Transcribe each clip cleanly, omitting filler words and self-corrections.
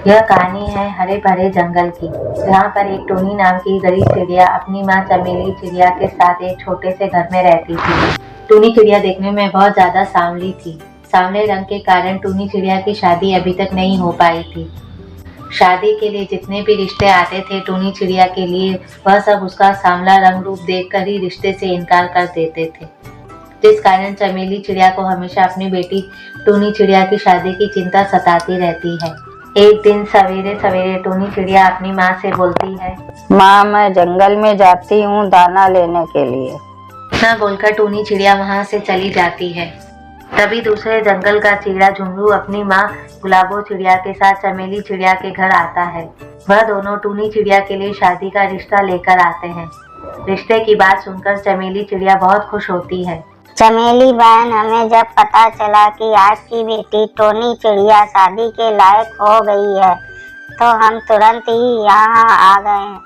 यह कहानी है हरे भरे जंगल की, जहाँ पर एक टोनी नाम की गरीब चिड़िया अपनी माँ चमेली चिड़िया के साथ एक छोटे से घर में रहती थी। टोनी चिड़िया देखने में बहुत ज्यादा सांवली थी। सांवले रंग के कारण टोनी चिड़िया की शादी अभी तक नहीं हो पाई थी। शादी के लिए जितने भी रिश्ते आते थे टोनी चिड़िया के लिए, वह सब उसका सांवला रंग रूप देखकर ही रिश्ते से इनकार कर देते थे, जिस कारण चमेली चिड़िया को हमेशा अपनी बेटी टोनी चिड़िया की शादी की चिंता सताती रहती है। एक दिन सवेरे सवेरे टोनी चिड़िया अपनी माँ से बोलती है, माँ, मैं जंगल में जाती हूँ दाना लेने के लिए। इतना बोलकर टोनी चिड़िया वहाँ से चली जाती है। तभी दूसरे जंगल का चिड़िया झुमरू अपनी माँ गुलाबो चिड़िया के साथ चमेली चिड़िया के घर आता है। वह दोनों टोनी चिड़िया के लिए शादी का रिश्ता लेकर आते हैं। रिश्ते की बात सुनकर चमेली चिड़िया बहुत खुश होती है। चमेली बहन, हमें जब पता चला कि आपकी बेटी टोनी चिड़िया शादी के लायक हो गई है, तो हम तुरंत ही यहाँ आ गए हैं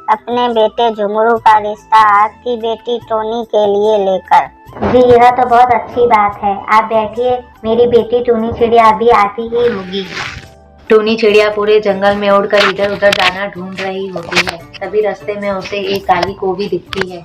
अपने बेटे झुमरू का रिश्ता आपकी बेटी टोनी के लिए लेकर। जी, यह तो बहुत अच्छी बात है। आप बैठिए, मेरी बेटी टोनी चिड़िया अभी आती ही होगी। टोनी चिड़िया पूरे जंगल में उड़कर इधर उधर दाना ढूंढ रही होती है। तभी रास्ते में उसे एक काली कोवी दिखती है,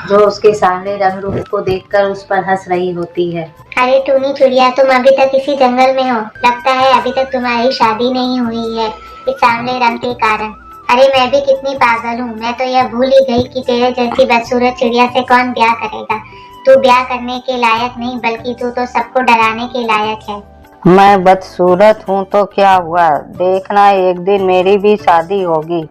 जो उसके सामने रंग रूप को देखकर उस पर हंस रही होती है। अरे टोनी चिड़िया, तुम अभी तक इसी जंगल में हो। लगता है अभी तक तुम्हारी शादी नहीं हुई है इस सांवले रंग के कारण। अरे मैं भी कितनी पागल हूँ, मैं तो यह भूल ही गई कि तेरे जैसी बदसूरत चिड़िया से कौन ब्याह करेगा। तू ब्याह करने के लायक नहीं, बल्कि तू तो सबको डराने के लायक है। मैं बदसूरत हूँ तो क्या हुआ, देखना एक दिन मेरी भी शादी होगी।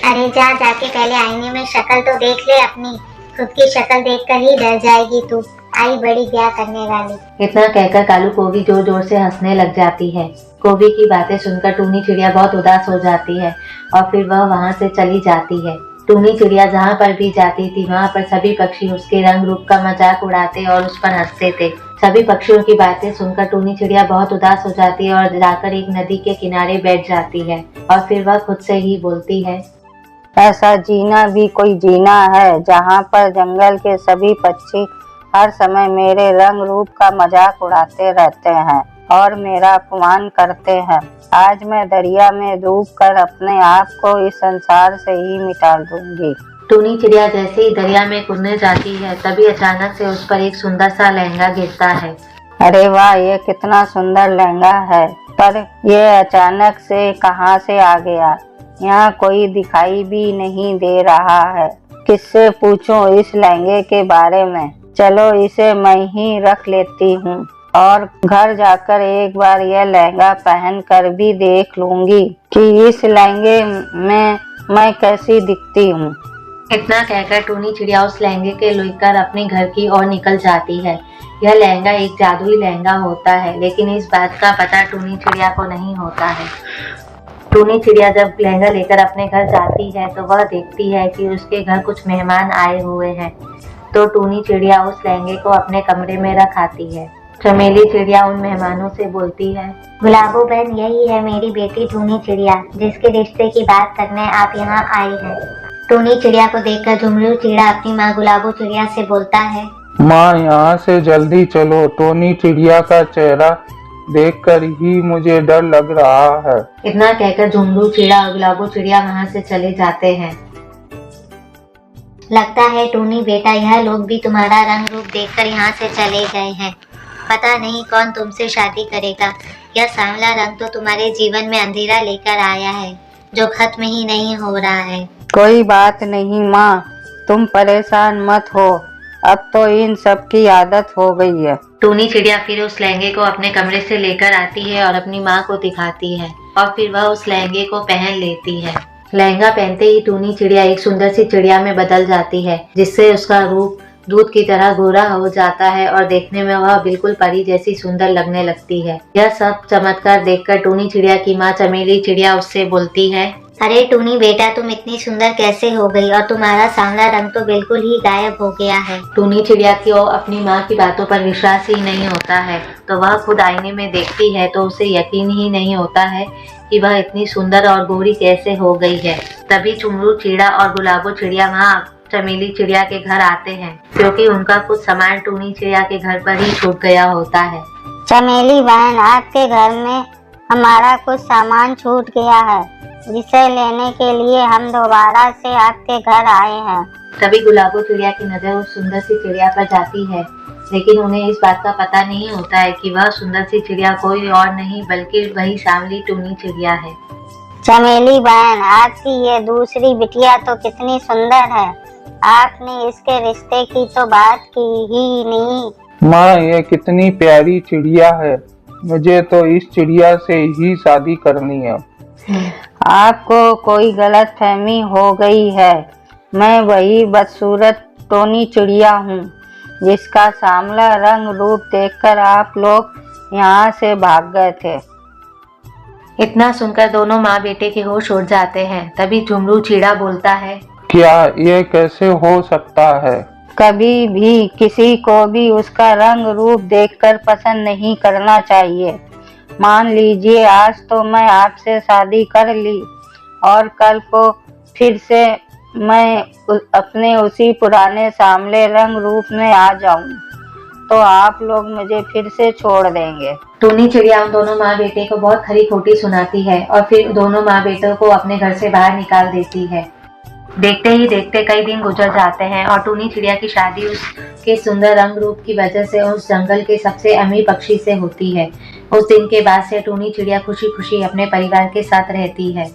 अरे जाके पहले आईने में शक्ल तो देख ले अपनी। खुद की शक्ल देखकर ही डर जाएगी तू। आई बड़ी ब्याह करने वाली। इतना कहकर कालू कोवी जोर जोर से हंसने लग जाती है। कोवी की बातें सुनकर टोनी चिड़िया बहुत उदास हो जाती है और फिर वह वहाँ से चली जाती है। टोनी चिड़िया जहाँ पर भी जाती थी वहाँ पर सभी पक्षी उसके रंग रूप का मजाक उड़ाते और उस पर हंसते थे। सभी पक्षियों की बातें सुनकर टोनी चिड़िया बहुत उदास हो जाती है और जाकर एक नदी के किनारे बैठ जाती है और फिर वह खुद से ही बोलती है, ऐसा जीना भी कोई जीना है जहाँ पर जंगल के सभी पक्षी हर समय मेरे रंग रूप का मजाक उड़ाते रहते हैं और मेरा अपमान करते हैं। आज मैं दरिया में डूब कर अपने आप को इस संसार से ही मिटा दूंगी। टोनी चिड़िया जैसे ही दरिया में कूदने जाती है तभी अचानक से उस पर एक सुंदर सा लहंगा गिरता है। अरे वाह, ये कितना सुंदर लहंगा है, पर ये अचानक से कहाँ से आ गया? यहाँ कोई दिखाई भी नहीं दे रहा है। किससे पूछूं इस लहंगे के बारे में? चलो इसे मैं ही रख लेती हूँ और घर जाकर एक बार यह लहंगा पहन कर भी देख लूंगी कि इस लहंगे में मैं कैसी दिखती हूँ। इतना कहकर टोनी चिड़िया उस लहंगे के लेकर अपने घर की ओर निकल जाती है। यह लहंगा एक जादुई लहंगा होता है, लेकिन इस बात का पता टोनी चिड़िया को नहीं होता है। टोनी चिड़िया जब लहंगा लेकर अपने घर जाती है तो वह देखती है कि उसके घर कुछ मेहमान आए हुए हैं। तो टोनी चिड़िया उस लहंगे को अपने कमरे में रख आती है। चमेली चिड़िया उन मेहमानों से बोलती है, गुलाबो बहन, यही है मेरी बेटी टोनी चिड़िया, जिसके रिश्ते की बात करने आप यहाँ आई हैं। टोनी चिड़िया को देखकर झुमरू चिड़िया अपनी माँ गुलाबो चिड़िया से बोलता है, माँ, यहाँ से जल्दी चलो। टोनी चिड़िया का चेहरा देखकर ही मुझे डर लग रहा है। इतना कहकर झुमरू चिड़िया और गुलाबो चिड़िया वहाँ से चले जाते हैं। लगता है टोनी बेटा, यह लोग भी तुम्हारा रंग रूप देखकर यहाँ से चले गए हैं। पता नहीं कौन तुमसे शादी करेगा। यह सांवला रंग तो तुम्हारे जीवन में अंधेरा लेकर आया है, जो खत्म ही नहीं हो रहा है। कोई बात नहीं माँ, तुम परेशान मत हो, अब तो इन सब की आदत हो गई है। टोनी चिड़िया फिर उस लहंगे को अपने कमरे से लेकर आती है और अपनी माँ को दिखाती है और फिर वह उस लहंगे को पहन लेती है। लहंगा पहनते ही टोनी चिड़िया एक सुंदर सी चिड़िया में बदल जाती है, जिससे उसका रूप दूध की तरह गोरा हो जाता है और देखने में वह बिल्कुल परी जैसी सुंदर लगने लगती है। यह सब चमत्कार देखकर टोनी चिड़िया की माँ चमेली चिड़िया उससे बोलती है, अरे टोनी बेटा, तुम इतनी सुंदर कैसे हो गई और तुम्हारा सांवला रंग तो बिल्कुल ही गायब हो गया है। टोनी चिड़िया की अपनी माँ की बातों पर विश्वास ही नहीं होता है, तो वह खुद आईने में देखती है तो उसे यकीन ही नहीं होता है कि वह इतनी सुंदर और गोरी कैसे हो गई है। तभी झुमरू चिड़िया और गुलाबो चिड़िया वहाँ चमेली चिड़िया के घर आते हैं, क्योंकि उनका कुछ सामान टोनी चिड़िया के घर पर ही छूट गया होता है। चमेली बहन, आपके घर में हमारा कुछ सामान छूट गया है, जिसे लेने के लिए हम दोबारा से आपके घर आए हैं। तभी गुलाबो चिड़िया की नजर उस सुंदर सी चिड़िया पर जाती है, लेकिन उन्हें इस बात का पता नहीं होता है कि वह सुंदर सी चिड़िया कोई और नहीं बल्कि वही सांवली टूनी चिड़िया है। चमेली बहन, आपकी ये दूसरी बिटिया तो कितनी सुंदर है। आपने इसके रिश्ते की तो बात की ही नहीं। माँ, ये कितनी प्यारी चिड़िया है, मुझे तो इस चिड़िया से ही शादी करनी है। आपको कोई गलतफहमी हो गई है। मैं वही बदसूरत टोनी चिड़िया हूँ, जिसका सांवला रंग रूप देखकर आप लोग यहाँ से भाग गए थे। इतना सुनकर दोनों माँ बेटे के होश उड़ जाते हैं। तभी झुमरू चिड़ा बोलता है, क्या ये कैसे हो सकता है? कभी भी किसी को भी उसका रंग रूप देखकर पसंद नहीं करना चाहिए। मान लीजिए आज तो मैं आपसे शादी कर ली और कल को फिर से मैं अपने उसी पुराने सांवले रंग रूप में आ जाऊं, तो आप लोग मुझे फिर से छोड़ देंगे। टूनी चिड़िया उन दोनों माँ बेटे को बहुत खरी खोटी सुनाती है और फिर दोनों माँ बेटों को अपने घर से बाहर निकाल देती है। देखते ही देखते कई दिन गुजर जाते हैं और टूनी चिड़िया की शादी उसके सुंदर रंग रूप की वजह से उस जंगल के सबसे अमीर पक्षी से होती है। उस दिन के बाद से टूनी चिड़िया खुशी खुशी अपने परिवार के साथ रहती है।